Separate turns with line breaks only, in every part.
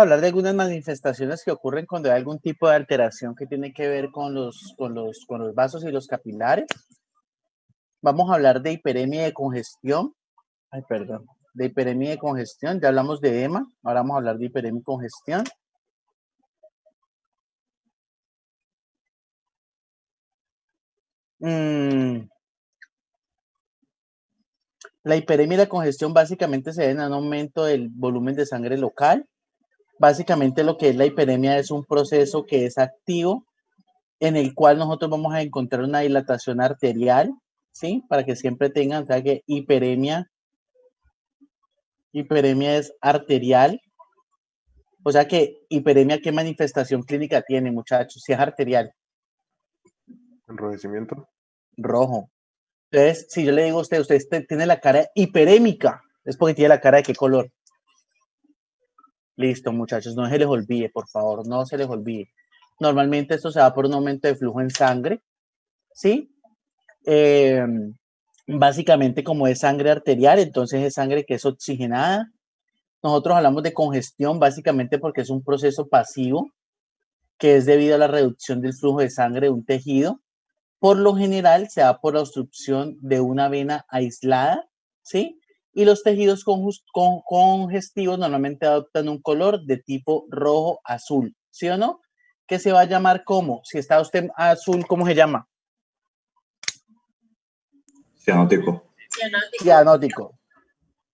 Hablar de algunas manifestaciones que ocurren cuando hay algún tipo de alteración que tiene que ver con los vasos y los capilares. Vamos a hablar de hiperemia y de congestión. Ay, perdón. De hiperemia y de congestión. Ya hablamos de EMA. Ahora vamos a hablar de hiperemia y congestión. La hiperemia y la congestión básicamente se deben a un aumento del volumen de sangre local. Básicamente lo que es la hiperemia es un proceso que es activo en el cual nosotros vamos a encontrar una dilatación arterial, ¿sí? Para que siempre tengan, o sea que hiperemia es arterial. O sea que hiperemia, ¿qué manifestación clínica tiene, muchachos? Si es arterial.
Enrojecimiento.
Rojo. Entonces, si yo le digo a usted tiene la cara hiperémica, es porque tiene la cara de qué color. Listo, muchachos, no se les olvide, por favor, no se les olvide. Normalmente esto se da por un aumento de flujo en sangre, ¿sí? Básicamente como es sangre arterial, entonces es sangre que es oxigenada. Nosotros hablamos de congestión básicamente porque es un proceso pasivo que es debido a la reducción del flujo de sangre de un tejido. Por lo general se da por la obstrucción de una vena aislada, ¿sí? Y los tejidos congestivos normalmente adoptan un color de tipo rojo-azul, ¿sí o no? Que se va a llamar como, si está usted azul, ¿cómo se llama?
Cianótico.
Cianótico.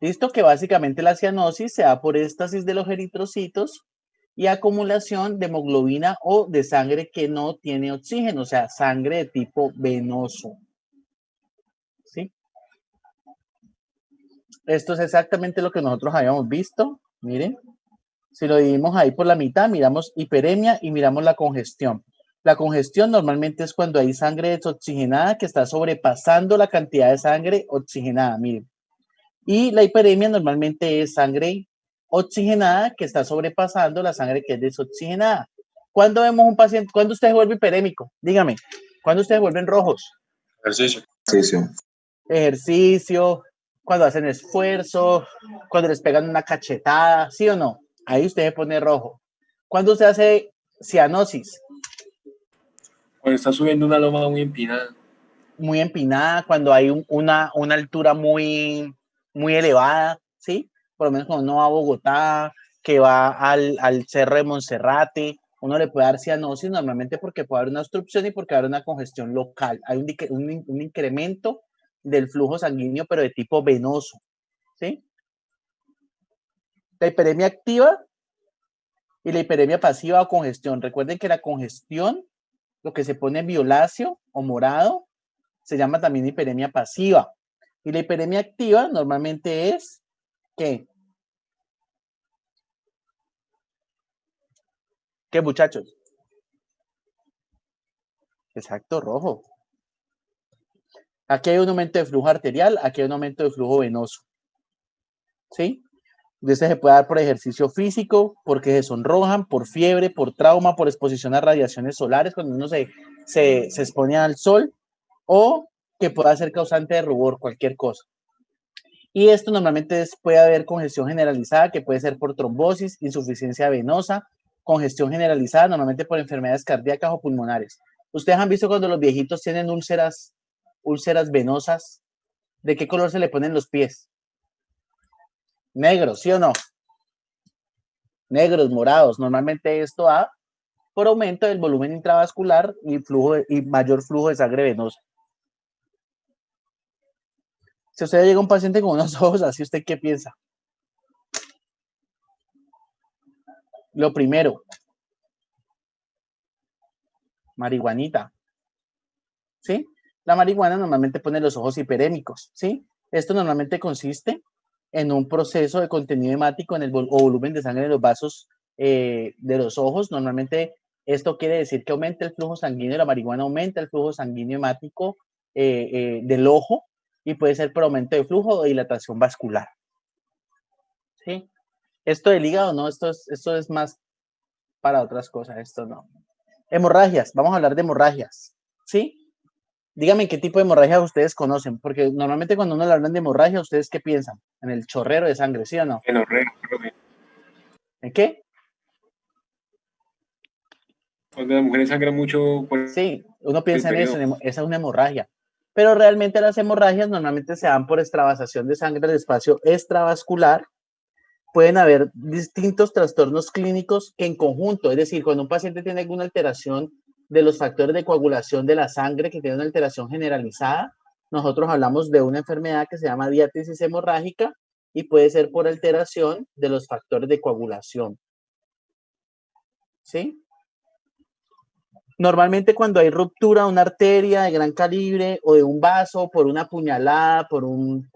Listo, que básicamente la cianosis se da por éstasis de los eritrocitos y acumulación de hemoglobina o de sangre que no tiene oxígeno, o sea, sangre de tipo venoso. ¿Sí? Esto es exactamente lo que nosotros habíamos visto. Miren, si lo dividimos ahí por la mitad, miramos hiperemia y miramos la congestión. La congestión normalmente es cuando hay sangre desoxigenada que está sobrepasando la cantidad de sangre oxigenada, miren. Y la hiperemia normalmente es sangre oxigenada que está sobrepasando la sangre que es desoxigenada. ¿Cuándo vemos un paciente? ¿Cuándo usted se vuelve hiperémico? Dígame. ¿Cuándo ustedes vuelven rojos? Ejercicio, cuando hacen esfuerzo, cuando les pegan una cachetada, ¿sí o no? Ahí usted se pone rojo. ¿Cuándo usted hace cianosis?
Cuando está subiendo una loma muy empinada.
Muy empinada, cuando hay una altura muy elevada, ¿sí? Por lo menos cuando uno va a Bogotá, que va al Cerro de Monserrate, uno le puede dar cianosis normalmente porque puede haber una obstrucción y porque haber una congestión local. Hay un incremento del flujo sanguíneo, pero de tipo venoso, ¿sí? La hiperemia activa y la hiperemia pasiva o congestión. Recuerden que la congestión, lo que se pone violáceo o morado, se llama también hiperemia pasiva. Y la hiperemia activa normalmente es, ¿qué? ¿Qué, muchachos? Exacto, rojo. Aquí hay un aumento de flujo arterial, aquí hay un aumento de flujo venoso. ¿Sí? Este se puede dar por ejercicio físico, porque se sonrojan, por fiebre, por trauma, por exposición a radiaciones solares, cuando uno se expone al sol, o que pueda ser causante de rubor, cualquier cosa. Y esto normalmente puede haber congestión generalizada, que puede ser por trombosis, insuficiencia venosa, congestión generalizada, normalmente por enfermedades cardíacas o pulmonares. ¿Ustedes han visto cuando los viejitos tienen úlceras venosas? ¿De qué color se le ponen los pies? Negros, ¿sí o no? Negros, morados. Normalmente esto da por aumento del volumen intravascular y mayor flujo de sangre venosa. Si usted llega a un paciente con unos ojos así, ¿usted qué piensa? Lo primero, marihuanita, ¿sí? La marihuana normalmente pone los ojos hiperémicos, ¿sí? Esto normalmente consiste en un proceso de contenido hemático en el volumen de sangre de los vasos de los ojos. Normalmente esto quiere decir que aumenta el flujo sanguíneo, la marihuana aumenta el flujo sanguíneo hemático del ojo y puede ser por aumento de flujo o dilatación vascular, ¿sí? Esto del hígado, no, esto es más para otras cosas, esto no. Hemorragias, vamos a hablar de hemorragias, ¿sí? Díganme qué tipo de hemorragia ustedes conocen, porque normalmente cuando uno le hablan de hemorragia, ¿ustedes qué piensan? En el chorrero de sangre, ¿sí o no?
Menorrea.
¿En qué?
Cuando las mujeres sangran mucho por
Sí, uno
el
piensa en eso,
periodo.
esa es una hemorragia. Pero realmente las hemorragias normalmente se dan por extravasación de sangre del espacio extravascular. Pueden haber distintos trastornos clínicos que en conjunto, es decir, cuando un paciente tiene alguna alteración de los factores de coagulación de la sangre, que tiene una alteración generalizada, nosotros hablamos de una enfermedad que se llama diátesis hemorrágica y puede ser por alteración de los factores de coagulación. ¿Sí? Normalmente cuando hay ruptura de una arteria de gran calibre o de un vaso por una puñalada, por un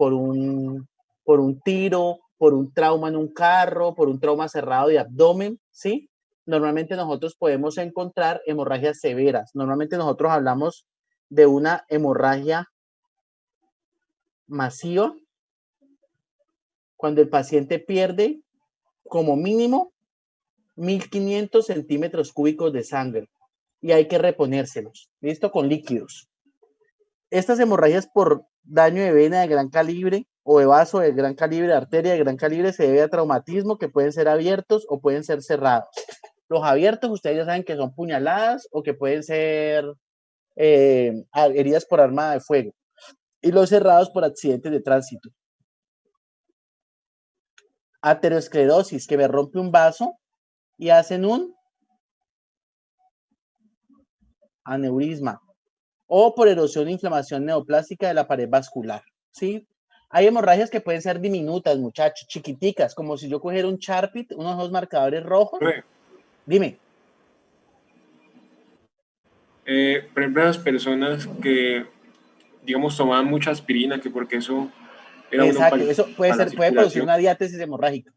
tiro, por un trauma en un carro, por un trauma cerrado de abdomen, ¿sí? Normalmente nosotros podemos encontrar hemorragias severas. Normalmente nosotros hablamos de una hemorragia masiva cuando el paciente pierde como mínimo 1500 centímetros cúbicos de sangre y hay que reponérselos, ¿listo? Con líquidos. Estas hemorragias por daño de vena de gran calibre o de vaso de gran calibre, arteria de gran calibre, se debe a traumatismo que pueden ser abiertos o pueden ser cerrados. Los abiertos, ustedes ya saben que son puñaladas o que pueden ser heridas por arma de fuego. Y los cerrados por accidentes de tránsito. Aterosclerosis, que me rompe un vaso y hacen un aneurisma. O por erosión e inflamación neoplástica de la pared vascular, ¿sí? Hay hemorragias que pueden ser diminutas, muchachos, chiquiticas, como si yo cogiera un Sharpie, unos dos marcadores rojos. Dime.
Por ejemplo, las personas que, digamos, tomaban mucha aspirina, que porque eso era bueno
Exacto, eso puede
para la
ser, puede producir
circulación.
una diátesis hemorrágica.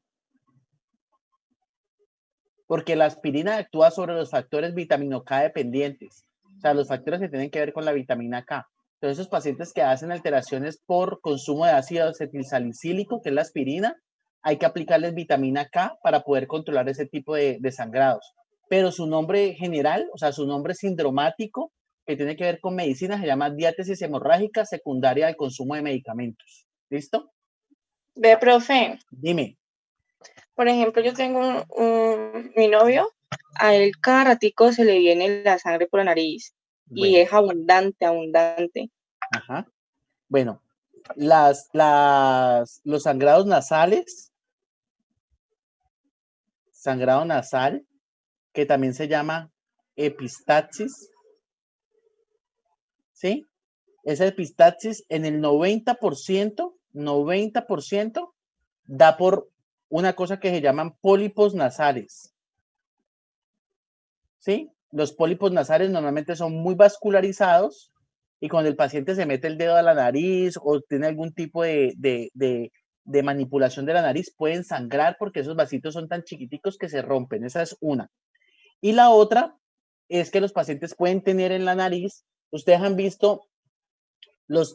Porque la aspirina actúa sobre los factores vitamina K dependientes, o sea, los factores que tienen que ver con la vitamina K. Entonces, esos pacientes que hacen alteraciones por consumo de ácido acetilsalicílico, que es la aspirina, hay que aplicarles vitamina K para poder controlar ese tipo de sangrados. Pero su nombre general, o sea, su nombre sindromático, que tiene que ver con medicina, se llama diátesis hemorrágica secundaria al consumo de medicamentos. ¿Listo?
Ve, profe,
Dime.
por ejemplo, yo tengo mi novio, a él cada ratico se le viene la sangre por la nariz y
Bueno,
es abundante, abundante.
ajá. Bueno, los sangrados nasales, sangrado nasal, que también se llama epistaxis, ¿sí? Esa epistaxis en el 90%, 90% da por una cosa que se llaman pólipos nasales, ¿sí? Los pólipos nasales normalmente son muy vascularizados y cuando el paciente se mete el dedo a la nariz o tiene algún tipo de manipulación de la nariz, pueden sangrar porque esos vasitos son tan chiquiticos que se rompen. Esa es una. Y la otra es que los pacientes pueden tener en la nariz, ustedes han visto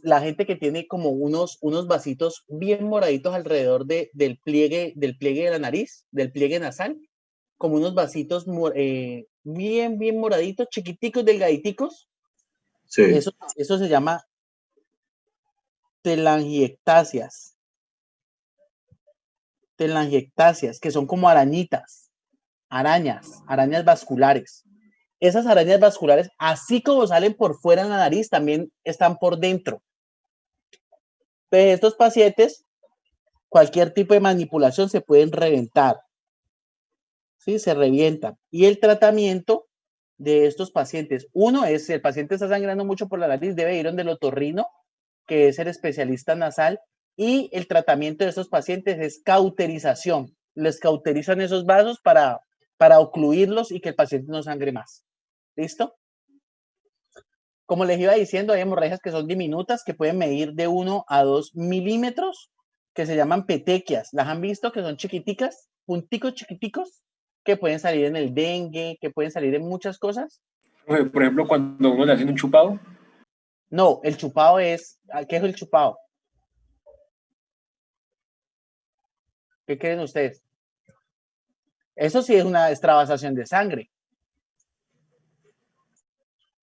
la gente que tiene como unos vasitos bien moraditos alrededor del pliegue de la nariz, del pliegue nasal, como unos vasitos bien, bien moraditos, chiquiticos, delgaditicos.
Sí.
Eso se llama telangiectasias. Telangiectasias, que son como arañitas, arañas vasculares. Esas arañas vasculares, así como salen por fuera de la nariz, también están por dentro. De estos pacientes, cualquier tipo de manipulación se pueden reventar. ¿Sí? Se revientan. Y el tratamiento de estos pacientes, uno es, si el paciente está sangrando mucho por la nariz, debe ir donde el otorrino, que es el especialista nasal, y el tratamiento de estos pacientes es cauterización. Les cauterizan esos vasos para ocluirlos y que el paciente no sangre más. ¿Listo? Como les iba diciendo, hay hemorragias que son diminutas, que pueden medir de 1 a 2 milímetros, que se llaman petequias. ¿Las han visto? Que son chiquiticas, punticos chiquiticos, que pueden salir en el dengue, que pueden salir en muchas cosas.
Por ejemplo, cuando uno le hacen un chupado.
No, el chupado es, ¿qué es el chupado? ¿Qué creen ustedes? Eso sí es una extravasación de sangre.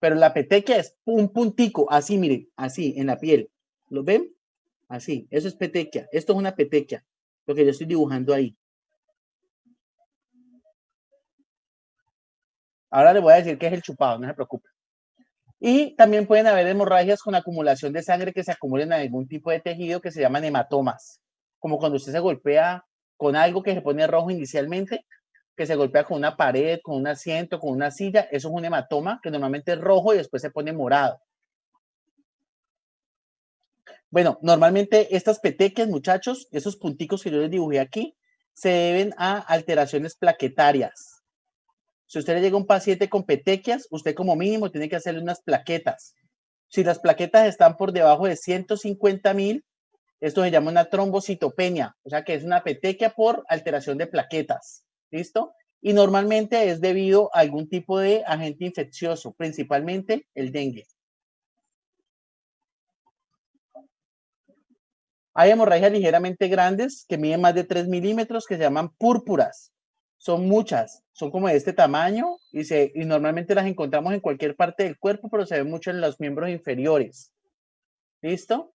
Pero la petequia es un puntico, así, miren, así, en la piel. ¿Lo ven? Así, eso es petequia. Esto es una petequia, lo que yo estoy dibujando ahí. Ahora les voy a decir qué es el chupado, no se preocupen. Y también pueden haber hemorragias con acumulación de sangre que se acumulen en algún tipo de tejido que se llaman hematomas. Como cuando usted se golpea con algo que se pone rojo inicialmente, que se golpea con una pared, con un asiento, con una silla, eso es un hematoma que normalmente es rojo y después se pone morado. Bueno, normalmente estas petequias, muchachos, esos punticos que yo les dibujé aquí, se deben a alteraciones plaquetarias. Si usted le llega a un paciente con petequias, usted como mínimo tiene que hacerle unas plaquetas. Si las plaquetas están por debajo de 150.000, esto se llama una trombocitopenia, o sea que es una petequia por alteración de plaquetas. ¿Listo? Y normalmente es debido a algún tipo de agente infeccioso, principalmente el dengue. Hay hemorragias ligeramente grandes que miden más de 3 milímetros que se llaman púrpuras. Son muchas, son como de este tamaño y normalmente las encontramos en cualquier parte del cuerpo, pero se ven mucho en los miembros inferiores. ¿Listo?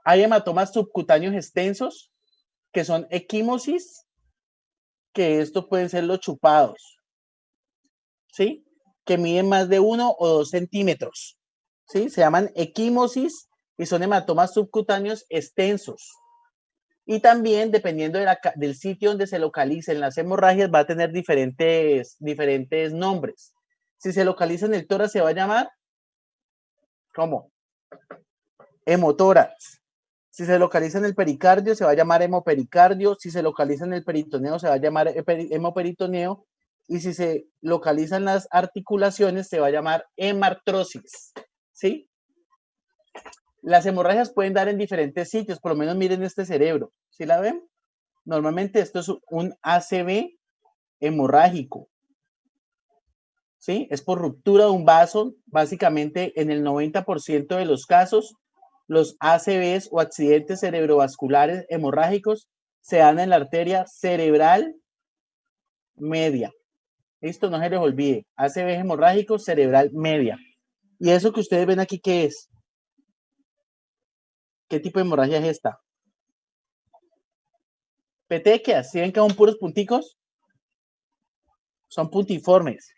Hay hematomas subcutáneos extensos que son equimosis, que estos pueden ser los chupados, ¿sí? Que miden más de 1 o 2 centímetros, ¿sí? Se llaman equimosis y son hematomas subcutáneos extensos. Y también, dependiendo del sitio donde se localicen las hemorragias, va a tener diferentes nombres. Si se localiza en el tórax, se va a llamar, ¿cómo? Hemotórax. Si se localiza en el pericardio, se va a llamar hemopericardio. Si se localiza en el peritoneo, se va a llamar hemoperitoneo. Y si se localiza en las articulaciones, se va a llamar hemartrosis. ¿Sí? Las hemorragias pueden dar en diferentes sitios, por lo menos miren este cerebro. ¿Sí la ven? Normalmente esto es un ACV hemorrágico. ¿Sí? Es por ruptura de un vaso. Básicamente, en el 90% de los casos, los ACVs o accidentes cerebrovasculares hemorrágicos se dan en la arteria cerebral media. Esto no se les olvide. ACV hemorrágico cerebral media. ¿Y eso que ustedes ven aquí qué es? ¿Qué tipo de hemorragia es esta? Petequias. ¿Sí ven que son puros punticos? Son puntiformes.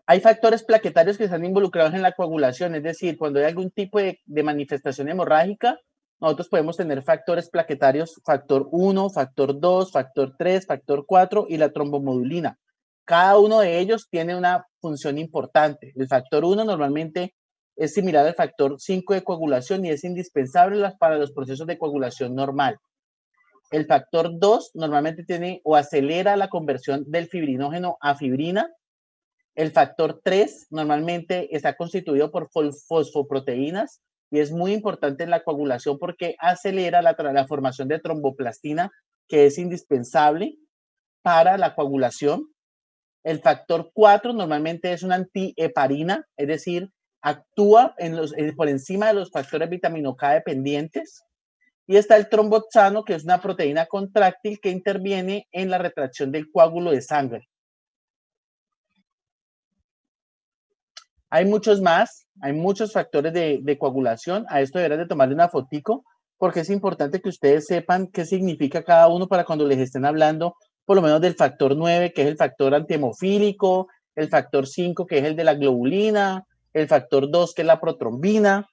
Hay factores plaquetarios que están involucrados en la coagulación, es decir, cuando hay algún tipo de manifestación hemorrágica, nosotros podemos tener factores plaquetarios, factor 1, factor 2, factor 3, factor 4 y la trombomodulina. Cada uno de ellos tiene una función importante. El factor 1 normalmente es similar al factor 5 de coagulación y es indispensable para los procesos de coagulación normal. El factor 2 normalmente tiene o acelera la conversión del fibrinógeno a fibrina. El factor 3 normalmente está constituido por fosfoproteínas y es muy importante en la coagulación porque acelera la formación de tromboplastina, que es indispensable para la coagulación. El factor 4 normalmente es una antiheparina, es decir, actúa por encima de los factores vitamina K dependientes. Y está el tromboxano, que es una proteína contráctil que interviene en la retracción del coágulo de sangre. Hay muchos más, hay muchos factores de coagulación. A esto deberán de tomarle una fotico porque es importante que ustedes sepan qué significa cada uno para cuando les estén hablando, por lo menos del factor 9, que es el factor antihemofílico, el factor 5, que es el de la globulina, el factor 2, que es la protrombina.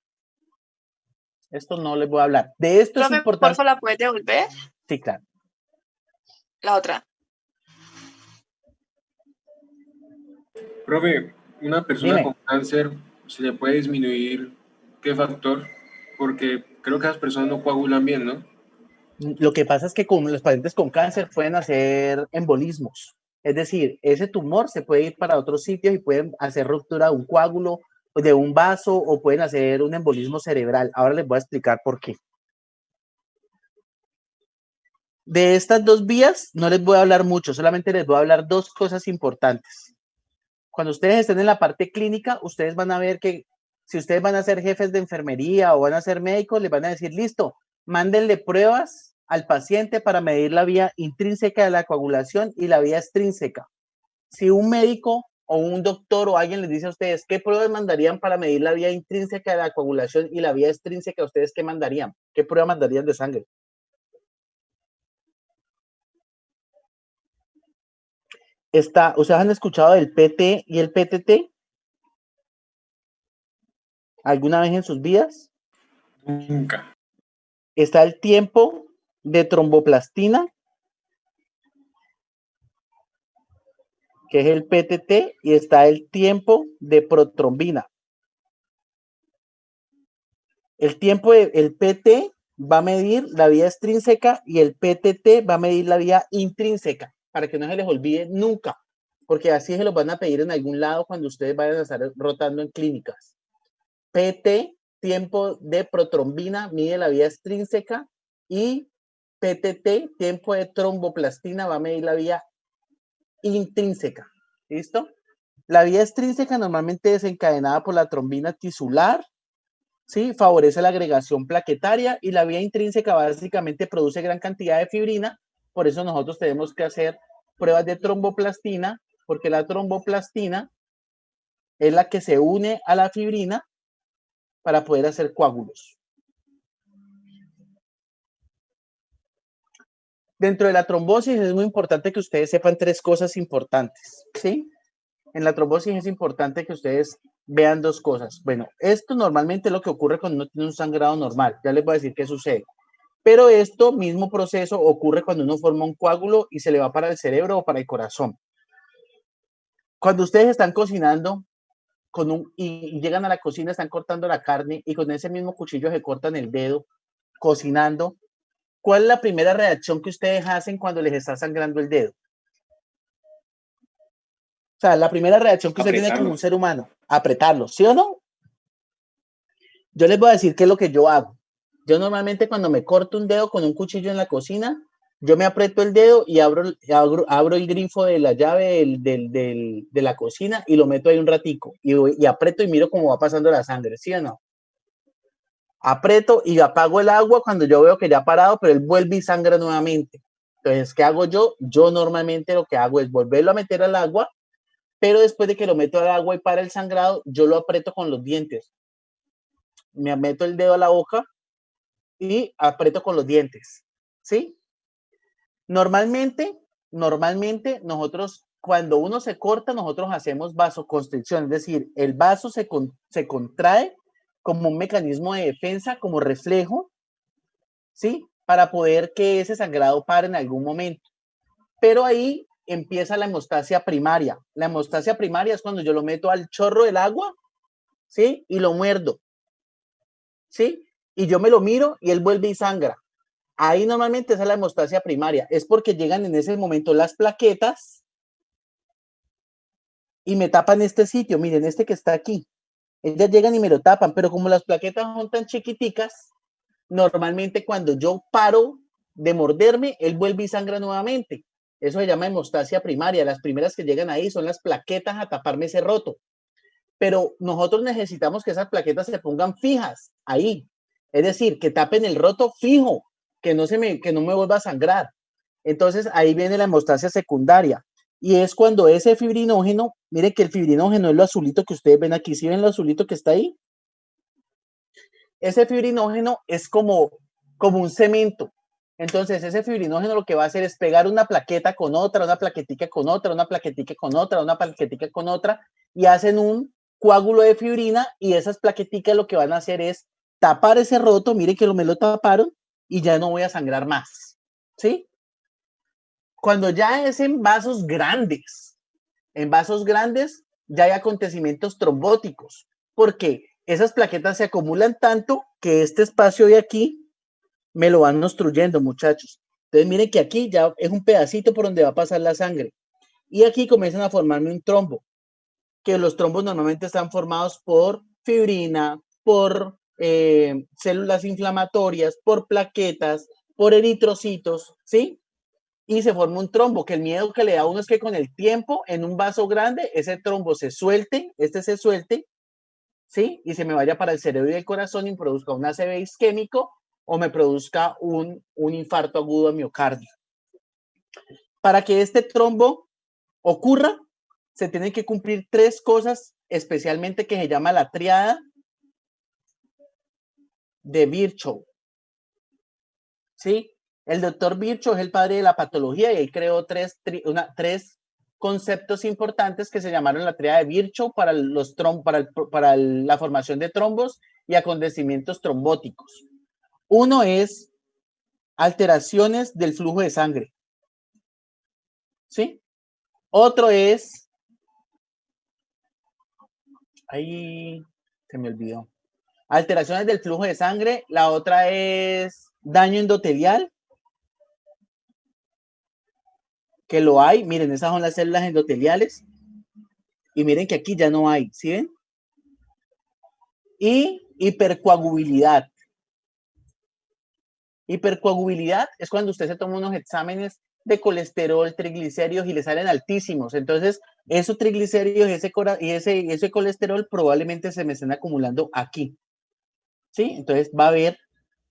Esto no les voy a hablar. De esto
Profe,
es importante.
¿por favor la puedes devolver?
Sí, claro.
La otra.
Profe, una persona
Dime.
con cáncer, ¿se le puede disminuir qué factor? Porque creo que las personas no coagulan bien, ¿no?
Lo que pasa es que con los pacientes con cáncer pueden hacer embolismos. Es decir, ese tumor se puede ir para otros sitios y pueden hacer ruptura de un coágulo, de un vaso o pueden hacer un embolismo cerebral. Ahora les voy a explicar por qué. De estas dos vías no les voy a hablar mucho, solamente les voy a hablar dos cosas importantes. Cuando ustedes estén en la parte clínica, ustedes van a ver que si ustedes van a ser jefes de enfermería o van a ser médicos, les van a decir, listo, mándenle pruebas al paciente para medir la vía intrínseca de la coagulación y la vía extrínseca. Si un médico o un doctor o alguien les dice a ustedes, ¿qué pruebas mandarían para medir la vía intrínseca de la coagulación y la vía extrínseca? ¿Ustedes qué mandarían? ¿Qué prueba mandarían de sangre? ¿ustedes han escuchado del PT y el PTT? ¿Alguna vez en sus vidas?
Nunca.
Está el tiempo de tromboplastina, que es el PTT, y está el tiempo de protrombina. El tiempo del PT va a medir la vía extrínseca y el PTT va a medir la vía intrínseca, para que no se les olvide nunca, porque así se los van a pedir en algún lado cuando ustedes vayan a estar rotando en clínicas. PT, tiempo de protrombina, mide la vía extrínseca, y PTT, tiempo de tromboplastina, va a medir la vía intrínseca. ¿Listo? La vía extrínseca normalmente desencadenada por la trombina tisular, ¿sí? Favorece la agregación plaquetaria, y la vía intrínseca básicamente produce gran cantidad de fibrina. Por eso nosotros tenemos que hacer pruebas de tromboplastina, porque la tromboplastina es la que se une a la fibrina para poder hacer coágulos. Dentro de la trombosis es muy importante que ustedes sepan 3 cosas importantes, ¿sí? En la trombosis es importante que ustedes vean 2 cosas. Bueno, esto normalmente es lo que ocurre cuando uno tiene un sangrado normal. Ya les voy a decir qué sucede. Pero esto mismo proceso ocurre cuando uno forma un coágulo y se le va para el cerebro o para el corazón. Cuando ustedes están cocinando y llegan a la cocina, están cortando la carne y con ese mismo cuchillo se cortan el dedo cocinando, ¿cuál es la primera reacción que ustedes hacen cuando les está sangrando el dedo? O sea, la primera reacción que usted tiene como un ser humano, apretarlo, ¿sí o no? Yo les voy a decir qué es lo que yo hago. Yo normalmente cuando me corto un dedo con un cuchillo en la cocina, yo me aprieto el dedo y abro el grifo de la llave de la cocina y lo meto ahí un ratico. Y aprieto y miro cómo va pasando la sangre, ¿sí o no? Aprieto y apago el agua cuando yo veo que ya ha parado, pero él vuelve y sangra nuevamente. Entonces, ¿qué hago yo? Yo normalmente lo que hago es volverlo a meter al agua, pero después de que lo meto al agua y para el sangrado, yo lo aprieto con los dientes. Me meto el dedo a la boca y aprieto con los dientes, ¿sí? Normalmente nosotros, cuando uno se corta, nosotros hacemos vasoconstricción, es decir, el vaso se contrae como un mecanismo de defensa, como reflejo, ¿sí? Para poder que ese sangrado pare en algún momento. Pero ahí empieza la hemostasia primaria. La hemostasia primaria es cuando yo lo meto al chorro del agua, ¿sí? Y lo muerdo, ¿sí? Y yo me lo miro y él vuelve y sangra. Ahí normalmente esa es la hemostasia primaria. Es porque llegan en ese momento las plaquetas y me tapan este sitio. Miren, este que está aquí. Ellas llegan y me lo tapan, pero como las plaquetas son tan chiquiticas, normalmente cuando yo paro de morderme, él vuelve y sangra nuevamente. Eso se llama hemostasia primaria. Las primeras que llegan ahí son las plaquetas a taparme ese roto. Pero nosotros necesitamos que esas plaquetas se pongan fijas ahí. Es decir, que tapen el roto fijo, que no me vuelva a sangrar. Entonces ahí viene la hemostasia secundaria. Y es cuando ese fibrinógeno, mire que el fibrinógeno es lo azulito que ustedes ven aquí. ¿Sí ven lo azulito que está ahí? Ese fibrinógeno es como un cemento. Entonces ese fibrinógeno lo que va a hacer es pegar una plaqueta con otra, una plaquetica con otra, una plaquetica con otra, una plaquetica con otra, y hacen un coágulo de fibrina, y esas plaqueticas lo que van a hacer es tapar ese roto. Mire que me lo taparon y ya no voy a sangrar más, ¿sí? Cuando ya es en vasos grandes ya hay acontecimientos trombóticos, porque esas plaquetas se acumulan tanto que este espacio de aquí me lo van obstruyendo, muchachos. Entonces miren que aquí ya es un pedacito por donde va a pasar la sangre. Y aquí comienzan a formarme un trombo, que los trombos normalmente están formados por fibrina, por células inflamatorias, por plaquetas, por eritrocitos, ¿sí? Y se forma un trombo, que el miedo que le da a uno es que con el tiempo, en un vaso grande, ese trombo se suelte, se suelte, ¿sí? Y se me vaya para el cerebro y el corazón y me produzca un ACV isquémico o me produzca un infarto agudo de miocardio. Para que este trombo ocurra, se tienen que cumplir 3 cosas, especialmente que se llama la triada de Virchow, ¿sí? El doctor Virchow es el padre de la patología y él creó 3 conceptos importantes que se llamaron la tríada de Virchow para, la formación de trombos y acontecimientos trombóticos. Uno es alteraciones del flujo de sangre, ¿sí? Otro es, ahí se me olvidó, alteraciones del flujo de sangre. La otra es daño endotelial, que lo hay. Miren, esas son las células endoteliales. Y miren que aquí ya no hay, ¿sí ven? Y hipercoagulabilidad. Hipercoagulabilidad es cuando usted se toma unos exámenes de colesterol, triglicéridos y le salen altísimos. Entonces, esos triglicéridos y ese colesterol probablemente se me estén acumulando aquí. ¿Sí? Entonces, va a haber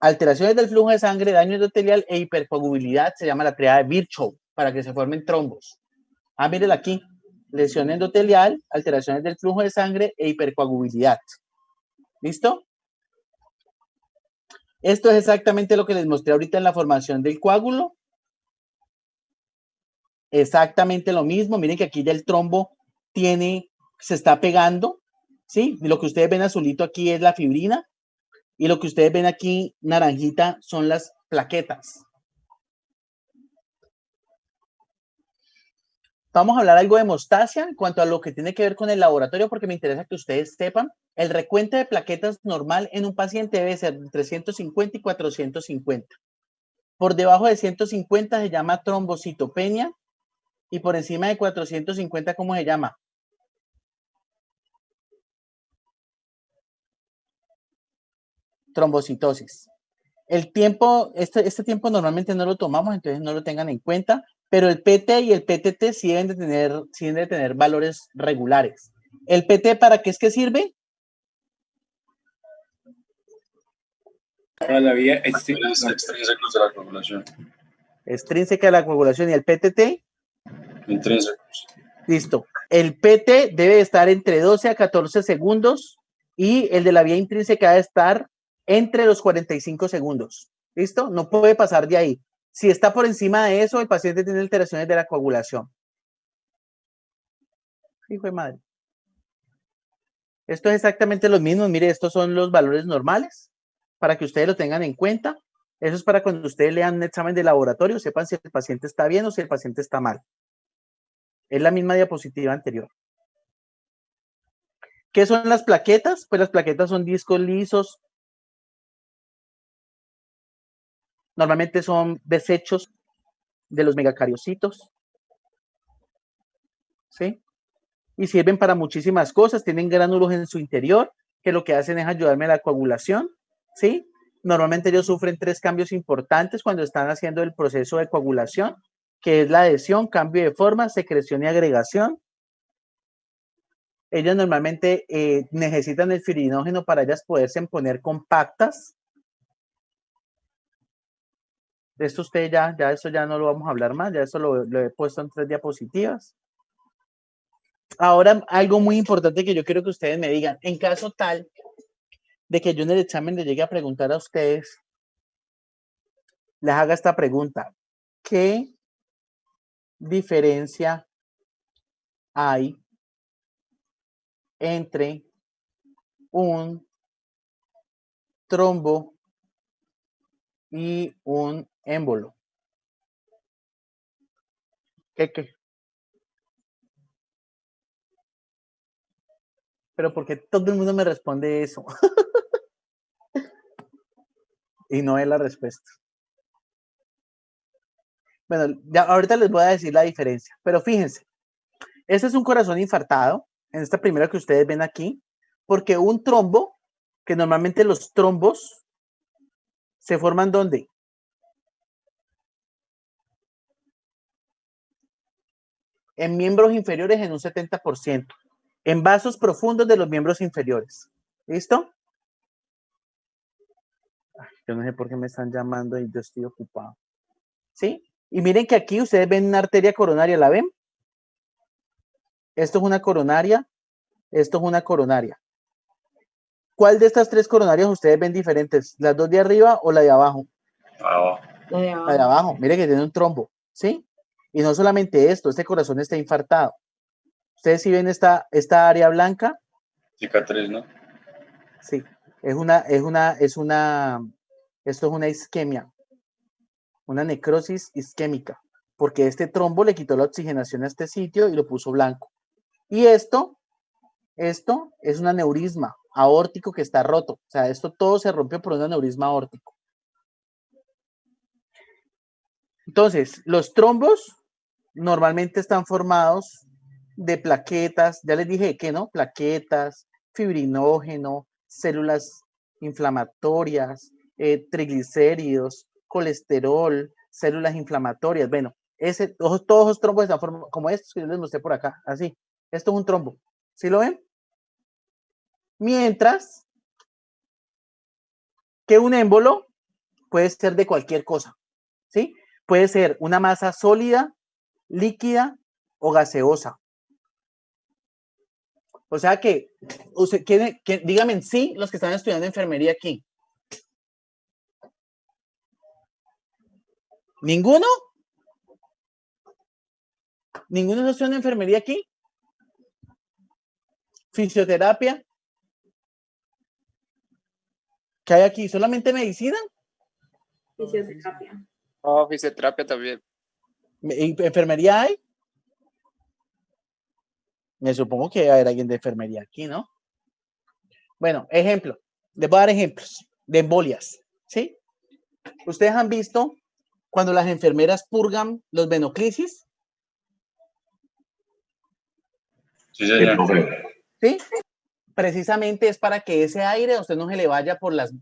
alteraciones del flujo de sangre, daño endotelial e hipercoagulabilidad. Se llama la tríada de Virchow para que se formen trombos. Ah, mírenla aquí. Lesión endotelial, alteraciones del flujo de sangre e hipercoagulabilidad. ¿Listo? Esto es exactamente lo que les mostré ahorita en la formación del coágulo. Exactamente lo mismo. Miren que aquí ya el trombo se está pegando, ¿sí? Lo que ustedes ven azulito aquí es la fibrina y lo que ustedes ven aquí naranjita son las plaquetas. Vamos a hablar algo de hemostasia en cuanto a lo que tiene que ver con el laboratorio, porque me interesa que ustedes sepan. El recuento de plaquetas normal en un paciente debe ser entre 150 y 450. Por debajo de 150 se llama trombocitopenia y por encima de 450, ¿cómo se llama? Trombocitosis. El tiempo, este tiempo normalmente no lo tomamos, entonces no lo tengan en cuenta, pero el PT y el PTT sí deben de tener valores regulares. ¿El PT para qué es que sirve?
Para la vía
extrínsecos de la coagulación.
Extrínseca de la coagulación. ¿Y el PTT?
Intrínsecos.
Listo. El PT debe estar entre 12 a 14 segundos y el de la vía intrínseca debe estar entre los 45 segundos. ¿Listo? No puede pasar de ahí. Si está por encima de eso, el paciente tiene alteraciones de la coagulación. Hijo de madre. Esto es exactamente lo mismo. Mire, estos son los valores normales para que ustedes lo tengan en cuenta. Eso es para cuando ustedes lean un examen de laboratorio, sepan si el paciente está bien o si el paciente está mal. Es la misma diapositiva anterior. ¿Qué son las plaquetas? Pues las plaquetas son discos lisos. Normalmente son desechos de los megacariocitos. ¿Sí? Y sirven para muchísimas cosas. Tienen gránulos en su interior que lo que hacen es ayudarme a la coagulación. ¿Sí? Normalmente ellos sufren 3 cambios importantes cuando están haciendo el proceso de coagulación, que es la adhesión, cambio de forma, secreción y agregación. Ellas normalmente necesitan el fibrinógeno para ellas poderse poner compactas. De esto usted ya eso ya no lo vamos a hablar más, ya eso lo he puesto en 3 diapositivas. Ahora, algo muy importante que yo quiero que ustedes me digan, en caso tal de que yo en el examen le llegue a preguntar a ustedes, les haga esta pregunta: ¿qué diferencia hay entre un trombo y un émbolo? ¿Qué? Pero porque todo el mundo me responde eso y no es la respuesta. Bueno, ya ahorita les voy a decir la diferencia, pero fíjense, este es un corazón infartado, en esta primera que ustedes ven aquí, porque un trombo, que normalmente los trombos se forman ¿dónde? En miembros inferiores en un 70%, en vasos profundos de los miembros inferiores. ¿Listo? Ay, yo no sé por qué me están llamando y yo estoy ocupado. ¿Sí? Y miren que aquí ustedes ven una arteria coronaria, ¿la ven? Esto es una coronaria, esto es una coronaria. ¿Cuál de estas 3 coronarias ustedes ven diferentes? ¿Las 2 de arriba o la de abajo?
Abajo.
La de abajo.
La de abajo. Mire que tiene un trombo, ¿sí? Y no solamente esto, este corazón está infartado. Ustedes si ven esta área blanca,
Cicatriz, ¿no?
sí, esto es una isquemia, una necrosis isquémica, porque este trombo le quitó la oxigenación a este sitio y lo puso blanco. Y esto es un aneurisma aórtico que está roto. O sea, esto todo se rompió por un aneurisma aórtico. Entonces, los trombos normalmente están formados de plaquetas, ya les dije que no, plaquetas, fibrinógeno, células inflamatorias, triglicéridos, colesterol, células inflamatorias. Bueno, todos los trombos están formados como estos que yo les mostré por acá, así. Esto es un trombo. ¿Sí lo ven? Mientras que un émbolo puede ser de cualquier cosa, ¿sí? Puede ser una masa sólida, líquida o gaseosa. O sea que, díganme sí los que están estudiando enfermería aquí. ¿Ninguno? ¿Ninguno está estudiando enfermería aquí? ¿Fisioterapia? ¿Qué hay aquí? ¿Solamente medicina?
Fisioterapia.
Oh, fisioterapia también.
¿Y enfermería hay? Me supongo que va a haber alguien de enfermería aquí, ¿no? Bueno, ejemplo. Les voy a dar ejemplos de embolias, ¿sí? ¿Ustedes han visto cuando las enfermeras purgan los venoclisis?
Sí, señor.
¿Sí? Precisamente es para que ese aire a usted no se le vaya por las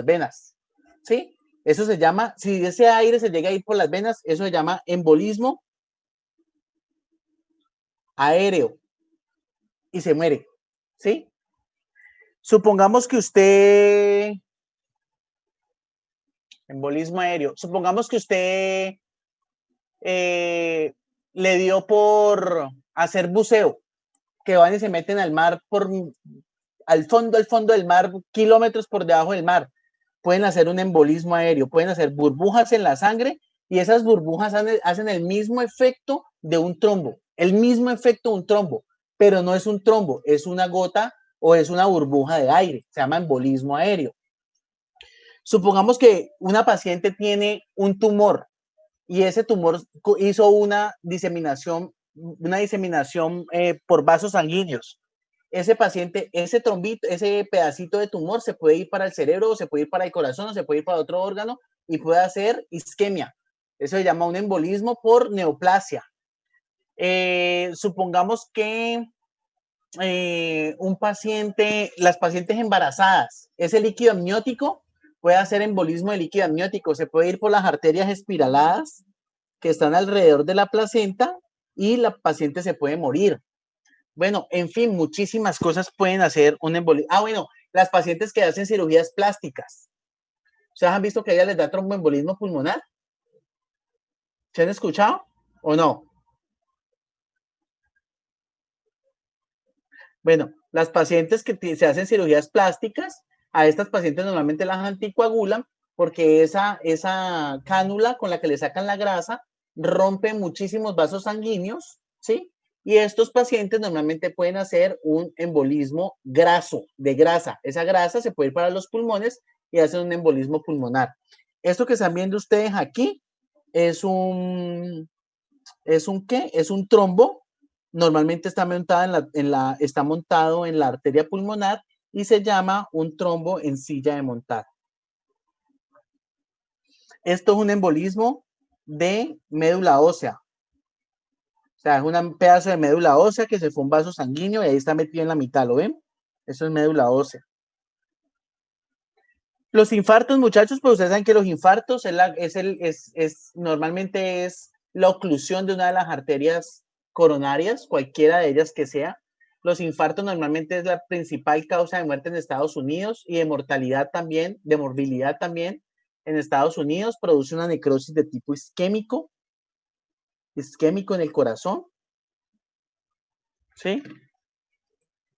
venas, ¿sí? Eso se llama, si ese aire se llega a ir por las venas, eso se llama embolismo aéreo y se muere, ¿sí? Supongamos que usted, embolismo aéreo, supongamos que usted le dio por hacer buceo, que van y se meten al mar al fondo del mar, kilómetros por debajo del mar. Pueden hacer un embolismo aéreo, pueden hacer burbujas en la sangre y esas burbujas hacen el mismo efecto de un trombo, el mismo efecto de un trombo, pero no es un trombo, es una gota o es una burbuja de aire, se llama embolismo aéreo. Supongamos que una paciente tiene un tumor y ese tumor hizo una diseminación por vasos sanguíneos. Ese paciente, ese trombito, ese pedacito de tumor se puede ir para el cerebro, o se puede ir para el corazón, o se puede ir para otro órgano y puede hacer isquemia. Eso se llama un embolismo por neoplasia. Supongamos que las pacientes embarazadas, ese líquido amniótico puede hacer embolismo de líquido amniótico, se puede ir por las arterias espiraladas que están alrededor de la placenta y la paciente se puede morir. Bueno, en fin, muchísimas cosas pueden hacer un embolismo. Bueno, las pacientes que hacen cirugías plásticas. ¿Ustedes han visto que a ellas les da tromboembolismo pulmonar? ¿Se han escuchado o no? Bueno, las pacientes que se hacen cirugías plásticas, a estas pacientes normalmente las anticoagulan porque esa cánula con la que le sacan la grasa rompe muchísimos vasos sanguíneos, ¿sí? Y estos pacientes normalmente pueden hacer un embolismo graso, de grasa. Esa grasa se puede ir para los pulmones y hacen un embolismo pulmonar. Esto que están viendo ustedes aquí es un ¿qué? Es un trombo. Normalmente está montado en la arteria pulmonar y se llama un trombo en silla de montar. Esto es un embolismo de médula ósea. O sea, es un pedazo de médula ósea que se fue un vaso sanguíneo y ahí está metido en la mitad, ¿lo ven? Eso es médula ósea. Los infartos, muchachos, pues ustedes saben que los infartos normalmente es la oclusión de una de las arterias coronarias, cualquiera de ellas que sea. Los infartos normalmente es la principal causa de muerte en Estados Unidos y de mortalidad también, de morbilidad también en Estados Unidos. Produce una necrosis de tipo isquémico en el corazón, ¿sí?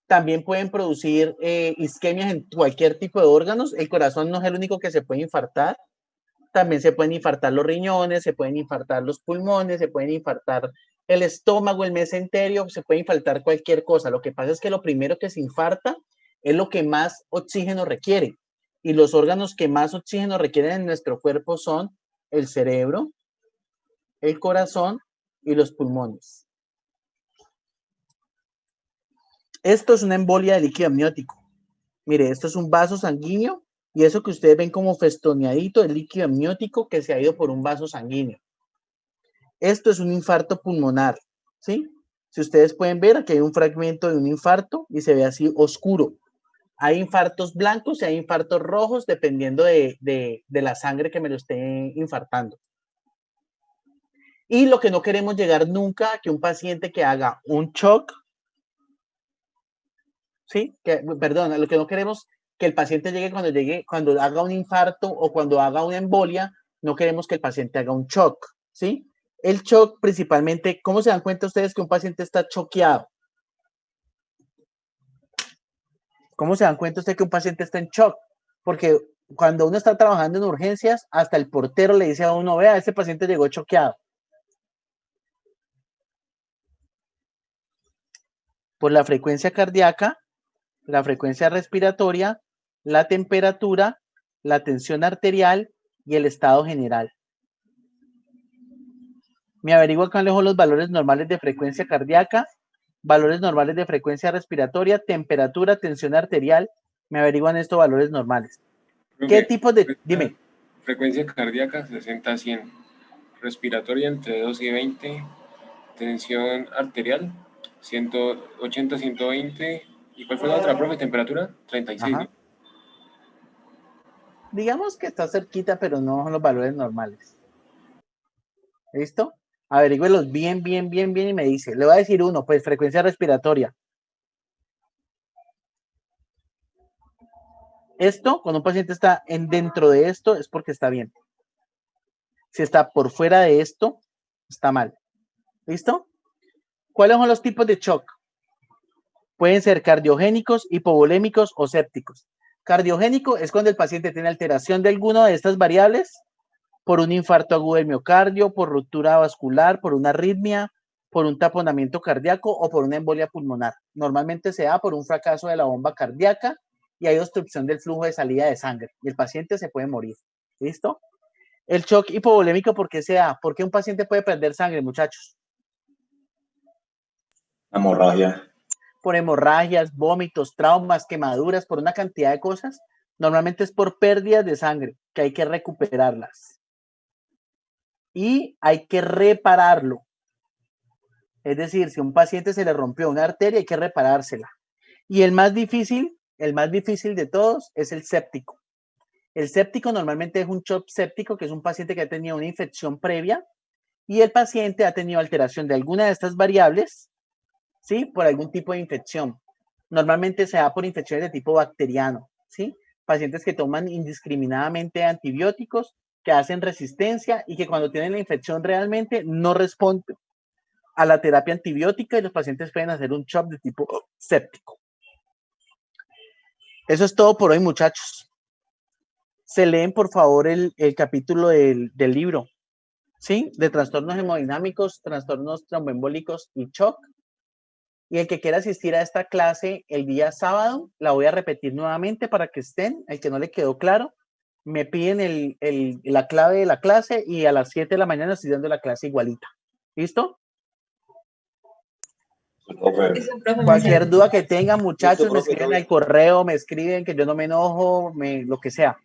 También pueden producir isquemias en cualquier tipo de órganos. El corazón no es el único que se puede infartar. También se pueden infartar los riñones, se pueden infartar los pulmones, se pueden infartar el estómago, el mesenterio, se puede infartar cualquier cosa. Lo que pasa es que lo primero que se infarta es lo que más oxígeno requiere. Y los órganos que más oxígeno requieren en nuestro cuerpo son el cerebro, el corazón y los pulmones. Esto es una embolia de líquido amniótico. Mire, esto es un vaso sanguíneo y eso que ustedes ven como festoneadito es líquido amniótico que se ha ido por un vaso sanguíneo. Esto es un infarto pulmonar, ¿sí? Si ustedes pueden ver, aquí hay un fragmento de un infarto y se ve así oscuro. Hay infartos blancos y hay infartos rojos dependiendo de la sangre que me lo esté infartando. Y lo que no queremos llegar nunca a que un paciente que haga un shock, ¿sí? Perdón, lo que no queremos que el paciente cuando haga un infarto o cuando haga una embolia, no queremos que el paciente haga un shock, ¿sí? El shock principalmente, ¿cómo se dan cuenta ustedes que un paciente está choqueado? ¿Cómo se dan cuenta ustedes que un paciente está en shock? Porque cuando uno está trabajando en urgencias, hasta el portero le dice a uno, vea, este paciente llegó choqueado. Por la frecuencia cardíaca, la frecuencia respiratoria, la temperatura, la tensión arterial y el estado general. Me averiguo acá lejos los valores normales de frecuencia cardíaca, valores normales de frecuencia respiratoria, temperatura, tensión arterial. Me averiguan estos valores normales. ¿Qué tipo de...? Dime.
Frecuencia cardíaca 60 a 100. Respiratoria entre 2 y 20. Tensión arterial 180 a 120. ¿Y cuál fue la otra, profe? ¿Temperatura? 36.
Ajá. Digamos que está cerquita, pero no son los valores normales. ¿Listo? Averígüelos bien, bien, bien, bien y me dice. Le voy a decir uno, pues frecuencia respiratoria. Esto, cuando un paciente está dentro de esto, es porque está bien. Si está por fuera de esto, está mal. ¿Listo? ¿Cuáles son los tipos de shock? Pueden ser cardiogénicos, hipovolémicos o sépticos. Cardiogénico es cuando el paciente tiene alteración de alguna de estas variables por un infarto agudo del miocardio, por ruptura vascular, por una arritmia, por un taponamiento cardíaco o por una embolia pulmonar. Normalmente se da por un fracaso de la bomba cardíaca y hay obstrucción del flujo de salida de sangre y el paciente se puede morir. ¿Listo? El shock hipovolémico, ¿por qué se da? ¿Por qué un paciente puede perder sangre, muchachos?
Hemorragia.
Por hemorragias, vómitos, traumas, quemaduras, por una cantidad de cosas. Normalmente es por pérdidas de sangre, que hay que recuperarlas. Y hay que repararlo. Es decir, si a un paciente se le rompió una arteria, hay que reparársela. Y el más difícil de todos es el séptico. El séptico normalmente es un shock séptico, que es un paciente que ha tenido una infección previa y el paciente ha tenido alteración de alguna de estas variables, ¿sí? Por algún tipo de infección. Normalmente se da por infecciones de tipo bacteriano, ¿sí? Pacientes que toman indiscriminadamente antibióticos, que hacen resistencia y que cuando tienen la infección realmente no responden a la terapia antibiótica y los pacientes pueden hacer un shock de tipo séptico. Eso es todo por hoy, muchachos. Se leen, por favor, el capítulo del libro, ¿sí? De trastornos hemodinámicos, trastornos tromboembólicos y shock. Y el que quiera asistir a esta clase el día sábado, la voy a repetir nuevamente para que estén. El que no le quedó claro, me piden la clave de la clase y a las 7 de la mañana estoy dando la clase igualita. ¿Listo? Cualquier duda que tengan, muchachos, me escriben al correo, me escriben que yo no me enojo, lo que sea.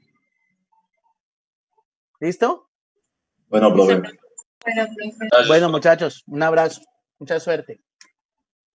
¿Listo?
Bueno, profe.
Bueno, profe.
Gracias.
Bueno, muchachos, un abrazo. Mucha suerte.